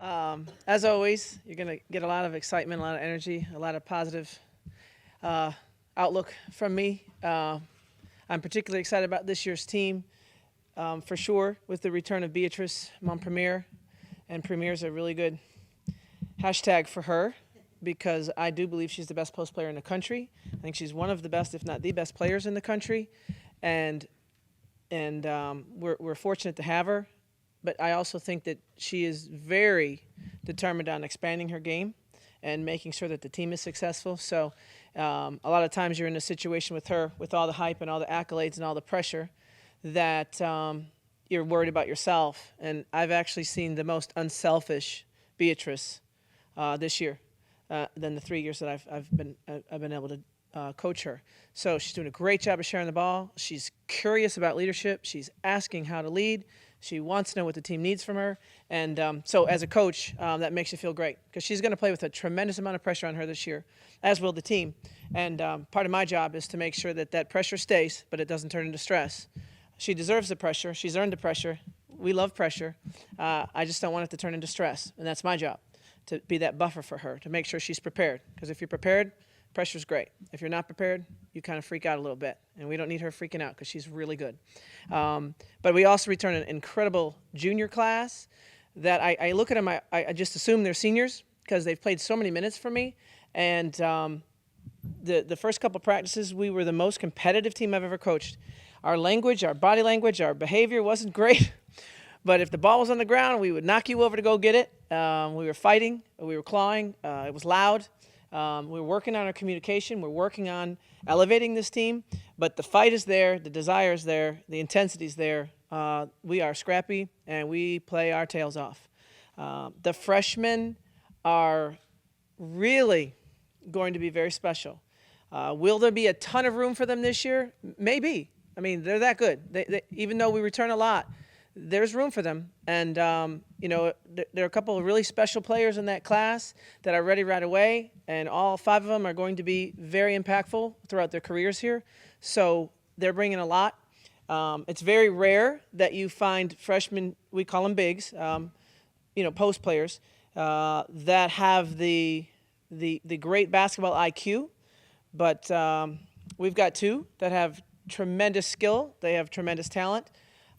As always, you're going to get a lot of excitement, a lot of energy, a lot of positive outlook from me. I'm particularly excited about this year's team, for sure, with the return of Beatrice Montpremier. And Premier's a really good hashtag for her because I do believe she's the best post player in the country. I think she's one of the best, if not the best players in the country. And we're fortunate to have her. But I also think that she is very determined on expanding her game and making sure that the team is successful. So a lot of times you're in a situation with her, with all the hype and all the accolades and all the pressure, that you're worried about yourself. And I've actually seen the most unselfish Beatrice this year than the 3 years that I've been able to coach her. So she's doing a great job of sharing the ball. She's curious about leadership. She's asking how to lead. She wants to know what the team needs from her. And so as a coach, that makes you feel great because she's going to play with a tremendous amount of pressure on her this year, as will the team. And part of my job is to make sure that that pressure stays, but it doesn't turn into stress. She deserves the pressure. She's earned the pressure. We love pressure. I just don't want it to turn into stress. And that's my job, to be that buffer for her, to make sure she's prepared. Because if you're prepared, pressure's great. If you're not prepared, you kind of freak out a little bit. And we don't need her freaking out because she's really good. But we also return an incredible junior class that I look at them, I just assume they're seniors because they've played so many minutes for me. And the first couple practices, we were the most competitive team I've ever coached. Our language, our body language, our behavior wasn't great. But if the ball was on the ground, we would knock you over to go get it. We were fighting. We were clawing. It was loud. We're working on our communication. We're working on elevating this team. But the fight is there. The desire is there. The intensity is there. We are scrappy, and we play our tails off. The freshmen are really going to be very special. Will there be a ton of room for them this year? Maybe. I mean, they're that good. Even though we return a lot, there's room for them. And, there are a couple of really special players in that class that are ready right away, and all 5 of them are going to be very impactful throughout their careers here. So they're bringing a lot. It's very rare that you find freshmen, we call them bigs, post players, that have the great basketball IQ. But we've got 2 that have tremendous skill. They have tremendous talent.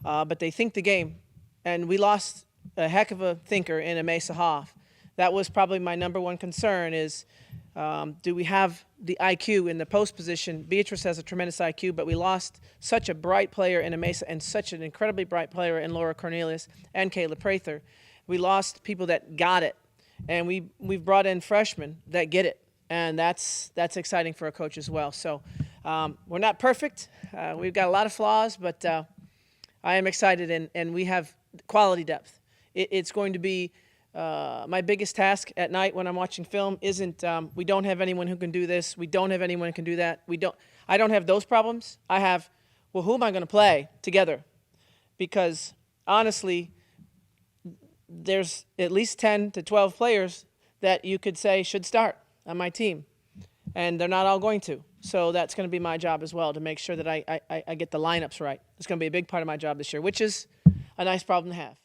But they think the game. And we lost a heck of a thinker in Amasa Hoff. That was probably my number one concern is, do we have the IQ in the post position? Beatrice has a tremendous IQ, but we lost such a bright player in Amasa and such an incredibly bright player in Laura Cornelius and Kayla Prather. We lost people that got it. And we've brought in freshmen that get it. And that's exciting for a coach as well. So we're not perfect. We've got a lot of flaws, but I am excited, and we have quality depth. It's going to be my biggest task at night when I'm watching film isn't we don't have anyone who can do this. We don't have anyone who can do that. I don't have those problems. I have, well, who am I going to play together? Because honestly, there's at least 10 to 12 players that you could say should start on my team, and they're not all going to. So that's going to be my job as well, to make sure that I get the lineups right. It's going to be a big part of my job this year, which is a nice problem to have.